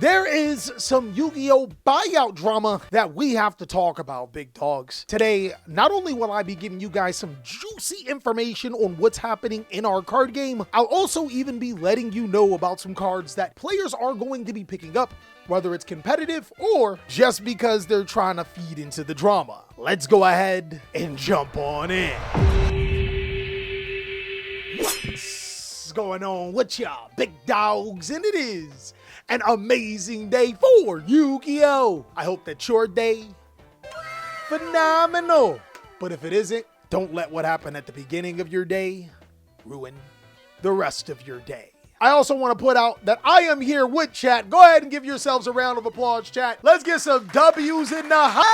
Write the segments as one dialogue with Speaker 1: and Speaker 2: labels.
Speaker 1: There is some Yu-Gi-Oh buyout drama that we have to talk about, big dogs. Today, not only will I be giving you guys some juicy information on what's happening in our card game, I'll also even be letting you know about some cards that players are going to be picking up, whether it's competitive or just because they're trying to feed into the drama. Let's go ahead and jump on in. What's going on with y'all, big dogs? And it is an amazing day for Yu-Gi-Oh! I hope that your day phenomenal. But if it isn't, don't let what happened at the beginning of your day ruin the rest of your day. I also want to put out that I am here with chat. Go ahead and give yourselves a round of applause, chat. Let's get some W's in the house.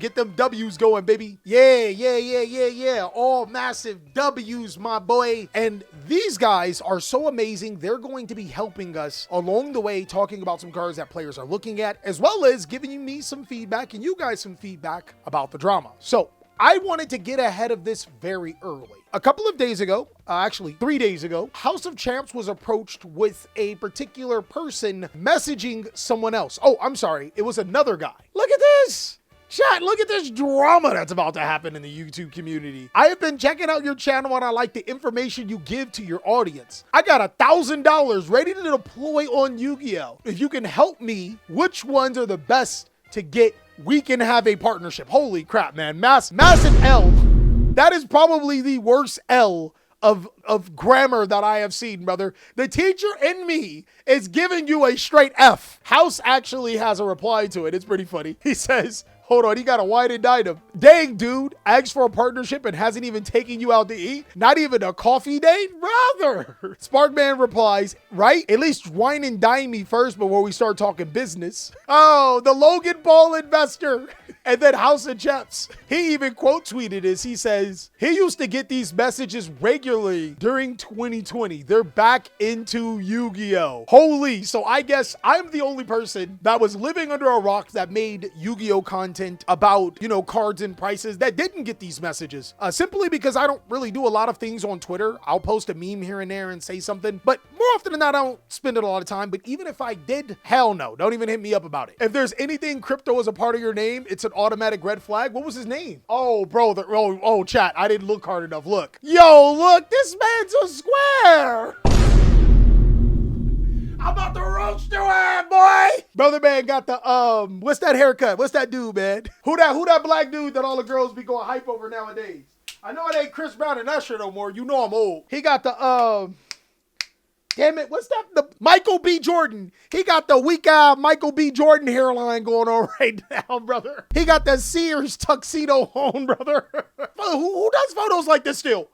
Speaker 1: Get them W's going, baby. Yeah. All massive W's, my boy. And these guys are so amazing. They're going to be helping us along the way, talking about some cards that players are looking at, as well as giving me some feedback and you guys some feedback about the drama. So I wanted to get ahead of this very early. A couple of days ago, actually 3 days ago, House of Champs was approached with a particular person messaging someone else. Oh, I'm sorry. It was another guy. Look at this. Chat, look at this drama that's about to happen in the YouTube community. I have been checking out your channel and I like the information you give to your audience. I got $1,000 ready to deploy on Yu-Gi-Oh! If you can help me, which ones are the best to get, we can have a partnership. Holy crap, man. Massive L. That is probably the worst L of grammar that I have seen, brother. The teacher in me is giving you a straight F. House actually has a reply to it. It's pretty funny. He says, hold on, he got a wine and dine him. Dang, dude, asked for a partnership and hasn't even taken you out to eat? Not even a coffee date? Brother! Sparkman replies, right? At least wine and dine me first before we start talking business. Oh, the Logan Paul investor. And then House of Champs. He even quote tweeted this. He says, he used to get these messages regularly during 2020. They're back into Yu-Gi-Oh! Holy, so I guess I'm the only person that was living under a rock that made Yu-Gi-Oh! Content about, cards and prices that didn't get these messages. Simply because I don't really do a lot of things on Twitter. I'll post a meme here and there and say something, but more often than not, I don't spend it a lot of time. But even if I did, hell no, don't even hit me up about it. If there's anything crypto as a part of your name, it's an automatic red flag. What was his name? Oh, bro, chat, I didn't look hard enough. Look. Yo, look, this man's a square. I'm about to roast your ass, boy. Brother man got the, what's that haircut? What's that dude, man? Who that black dude that all the girls be going hype over nowadays? I know it ain't Chris Brown and Usher no more. You know I'm old. He got the, damn it, what's that? The Michael B. Jordan. He got the weak-eye Michael B. Jordan hairline going on right now, brother. He got the Sears tuxedo on, brother. Who does photos like this still?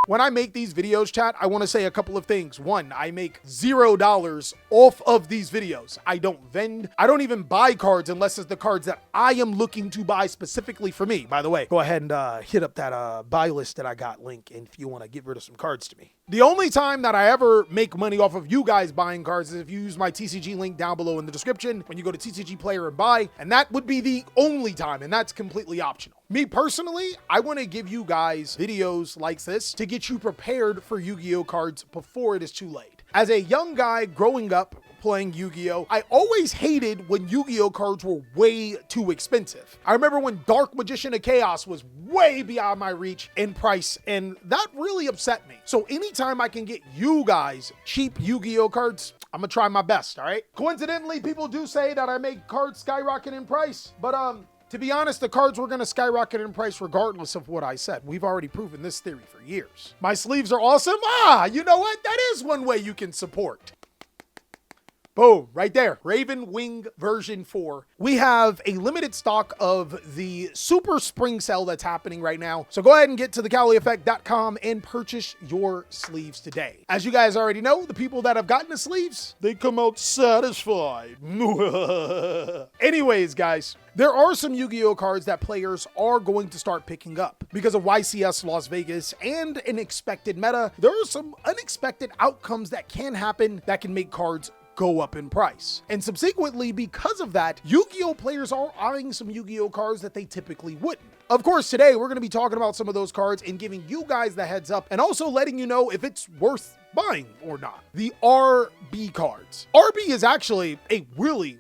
Speaker 1: When I make these videos, chat, I want to say a couple of things. One, I make $0 off of these videos. I don't vend. I don't even buy cards unless it's the cards that I am looking to buy specifically for me. By the way, go ahead and hit up that buy list that I got link if you want to get rid of some cards to me. The only time that I ever make money off of you guys buying cards is if you use my TCG link down below in the description when you go to TCG Player and buy, and that would be the only time, and that's completely optional. Me personally, I want to give you guys videos like this to get you prepared for Yu-Gi-Oh cards before it is too late. As a young guy growing up playing Yu-Gi-Oh, I always hated when Yu-Gi-Oh cards were way too expensive. I remember when Dark Magician of Chaos was way beyond my reach in price, and that really upset me. So anytime I can get you guys cheap Yu-Gi-Oh cards, I'm gonna try my best, all right? Coincidentally, people do say that I make cards skyrocket in price, but to be honest, the cards were going to skyrocket in price regardless of what I said. We've already proven this theory for years. My sleeves are awesome. You know what? That is one way you can support. Boom, right there. Raven Wing version 4. We have a limited stock of the super spring sale that's happening right now. So go ahead and get to TheCaliEffect.com and purchase your sleeves today. As you guys already know, the people that have gotten the sleeves, they come out satisfied. Anyways, guys, there are some Yu-Gi-Oh cards that players are going to start picking up. Because of YCS Las Vegas and an expected meta, there are some unexpected outcomes that can happen that can make cards go up in price. And subsequently, because of that, Yu-Gi-Oh players are eyeing some Yu-Gi-Oh cards that they typically wouldn't. Of course, today we're going to be talking about some of those cards and giving you guys the heads up and also letting you know if it's worth buying or not. The RB cards. RB is actually a really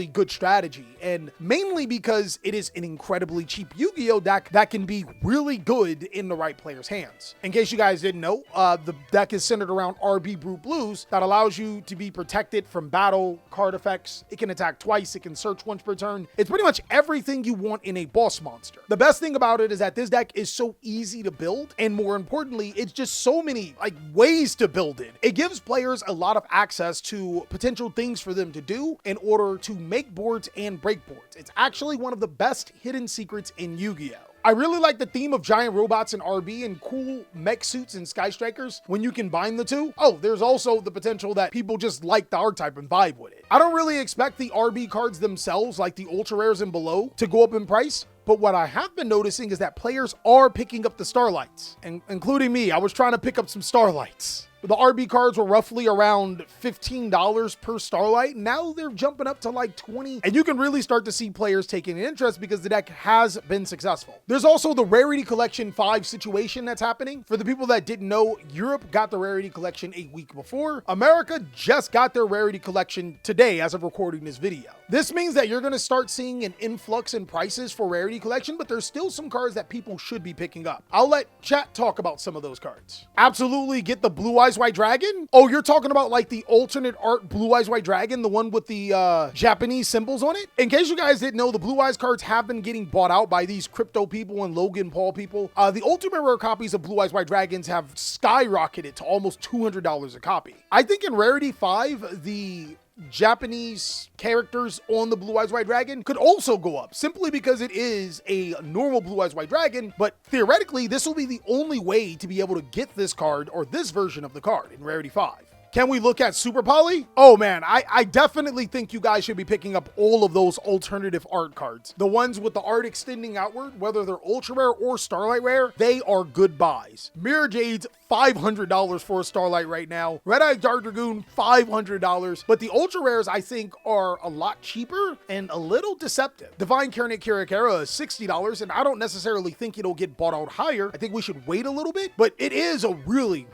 Speaker 1: good strategy, and mainly because it is an incredibly cheap Yu-Gi-Oh deck that can be really good in the right player's hands. In case you guys didn't know, the deck is centered around RB Brute Blues that allows you to be protected from battle, card effects. It can attack twice, it can search once per turn. It's pretty much everything you want in a boss monster. The best thing about it is that this deck is so easy to build, and more importantly, it's just so many ways to build it. It gives players a lot of access to potential things for them to do in order to make boards and break boards. It's actually one of the best hidden secrets in Yu-Gi-Oh! I really like the theme of giant robots in RB and cool mech suits and Sky Strikers when you combine the two. Oh, there's also the potential that people just like the archetype and vibe with it. I don't really expect the RB cards themselves, like the ultra rares and below, to go up in price. But what I have been noticing is that players are picking up the Starlights, and including me. I was trying to pick up some Starlights. The RB cards were roughly around $15 per Starlight. Now they're jumping up to like $20. And you can really start to see players taking an interest because the deck has been successful. There's also the Rarity Collection 5 situation that's happening. For the people that didn't know, Europe got the Rarity Collection a week before. America just got their Rarity Collection today as of recording this video. This means that you're going to start seeing an influx in prices for Rarity Collection, but there's still some cards that people should be picking up. I'll let chat talk about some of those cards. Absolutely get the Blue Eyes White Dragon. Oh, you're talking about like the alternate art Blue Eyes White Dragon, the one with the Japanese symbols on it? In case you guys didn't know, the Blue Eyes cards have been getting bought out by these crypto people and Logan Paul people. The ultimate rare copies of Blue Eyes White Dragons have skyrocketed to almost $200 a copy. I think in Rarity 5, the Japanese characters on the Blue Eyes White Dragon could also go up simply because it is a normal Blue Eyes White Dragon, but theoretically this will be the only way to be able to get this card or this version of the card in Rarity 5. Can we look at Super Poly? Oh man, I definitely think you guys should be picking up all of those alternative art cards. The ones with the art extending outward, whether they're ultra rare or Starlight rare, they are good buys. Mirror Jade's $500 for a Starlight right now. Red Eye Dark Dragoon, $500. But the ultra rares I think are a lot cheaper and a little deceptive. Divine Carnate Kirakera is $60, and I don't necessarily think it'll get bought out higher. I think we should wait a little bit, but it is a really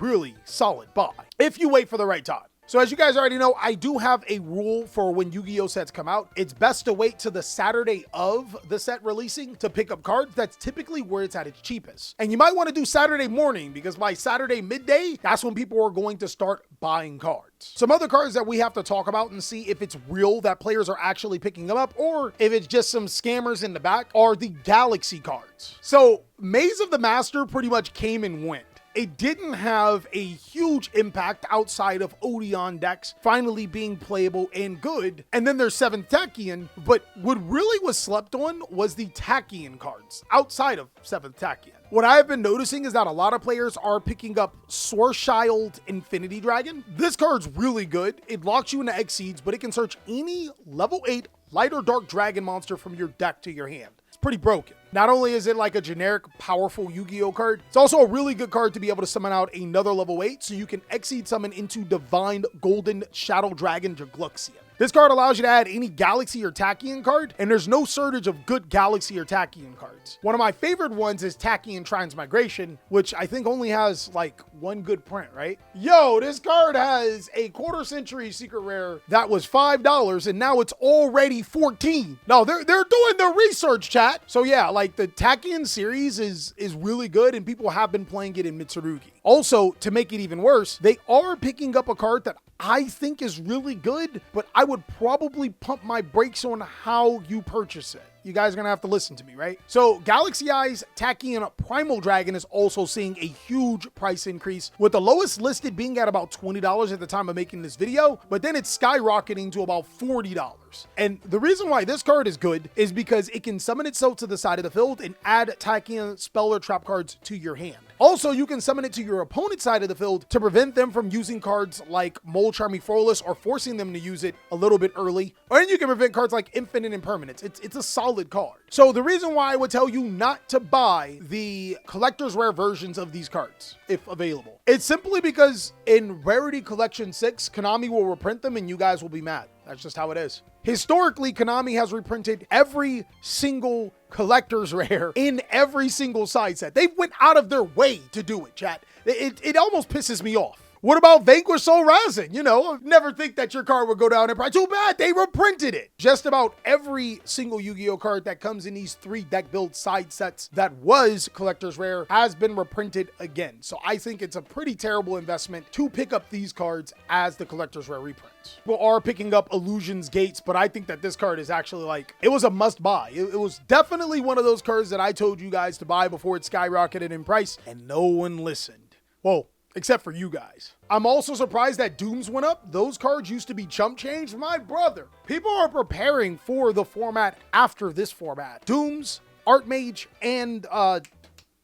Speaker 1: solid buy if you wait for the right time. So as you guys already know, I do have a rule for when Yu-Gi-Oh sets come out. It's best to wait to the Saturday of the set releasing to pick up cards. That's typically where it's at its cheapest. And you might want to do Saturday morning because by Saturday midday, that's when people are going to start buying cards. Some other cards that we have to talk about and see if it's real that players are actually picking them up or if it's just some scammers in the back are the Galaxy cards. So Maze of the Master pretty much came and went. It didn't have a huge impact outside of Odeon decks finally being playable and good. And then there's 7th Tachyon, but what really was slept on was the Tachyon cards outside of 7th Tachyon. What I've been noticing is that a lot of players are picking up Swarschild Infinity Dragon. This card's really good. It locks you into Exceeds, but it can search any level 8 light or dark dragon monster from your deck to your hand. Pretty broken. Not only is it like a generic powerful Yu-Gi-Oh card, it's also a really good card to be able to summon out another level 8 so you can Exceed summon into Divine Golden Shadow Dragon Jagluxian. This card allows you to add any Galaxy or Tachyon card, and there's no shortage of good Galaxy or Tachyon cards. One of my favorite ones is Tachyon Transmigration, which I think only has like one good print, right? Yo, this card has a quarter century secret rare that was $5 and now it's already $14. No, they're doing their research, chat. So yeah, like the Tachyon series is really good and people have been playing it in Mitsurugi. Also, to make it even worse, they are picking up a card that I think is really good, but I would probably pump my brakes on how you purchase it. You guys are gonna have to listen to me, right? So Galaxy Eyes Tachyon Primal Dragon is also seeing a huge price increase, with the lowest listed being at about $20 at the time of making this video, but then it's skyrocketing to about $40. And the reason why this card is good is because it can summon itself to the side of the field and add Tachyon spell or trap cards to your hand. Also, you can summon it to your opponent's side of the field to prevent them from using cards like Mole Charming Flawless or forcing them to use it a little bit early. Or you can prevent cards like Infinite Impermanence. It's a solid card. So the reason why I would tell you not to buy the collector's rare versions of these cards, if available, it's simply because in Rarity Collection 6, Konami will reprint them and you guys will be mad. That's just how it is. Historically, Konami has reprinted every single collector's rare in every single side set. They went out of their way to do it, chat. It almost pisses me off. What about Vanquish Soul Rising? You know, never think that your card would go down in price. Too bad, they reprinted it. Just about every single Yu-Gi-Oh card that comes in these 3 deck build side sets that was collector's rare has been reprinted again. So I think it's a pretty terrible investment to pick up these cards as the collector's rare reprints. People are picking up Illusion's Gates, but I think that this card is actually like, it was a must buy. It was definitely one of those cards that I told you guys to buy before it skyrocketed in price, and no one listened. Well, except for you guys. I'm also surprised that Dooms went up. Those cards used to be chump change. My brother, people are preparing for the format after this format. Dooms, Archmage, and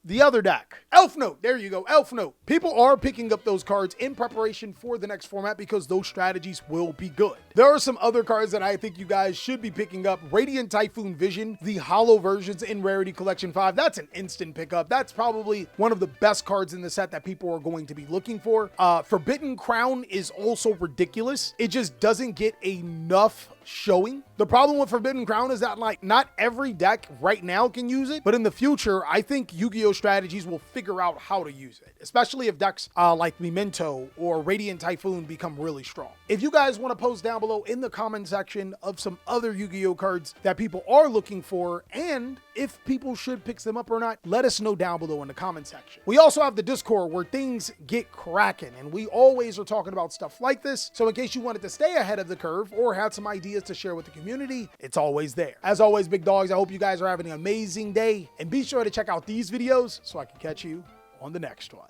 Speaker 1: the other deck. Elf Note, there you go, Elf Note. People are picking up those cards in preparation for the next format because those strategies will be good. There are some other cards that I think you guys should be picking up. Radiant Typhoon Vision, the holo versions in Rarity Collection 5. That's an instant pickup. That's probably one of the best cards in the set that people are going to be looking for. Forbidden Crown is also ridiculous. It just doesn't get enough showing. The problem with Forbidden Crown is that like not every deck right now can use it, but in the future, I think Yu-Gi-Oh strategies will figure out how to use it, especially if decks like Memento or Radiant Typhoon become really strong. If you guys want to post down below in the comment section of some other Yu-Gi-Oh cards that people are looking for, and if people should pick them up or not, let us know down below in the comment section. We also have the Discord where things get cracking, and we always are talking about stuff like this. So in case you wanted to stay ahead of the curve or had some ideas to share with the community, it's always there. As always, big dogs, I hope you guys are having an amazing day, and be sure to check out these videos so I can catch you on the next one.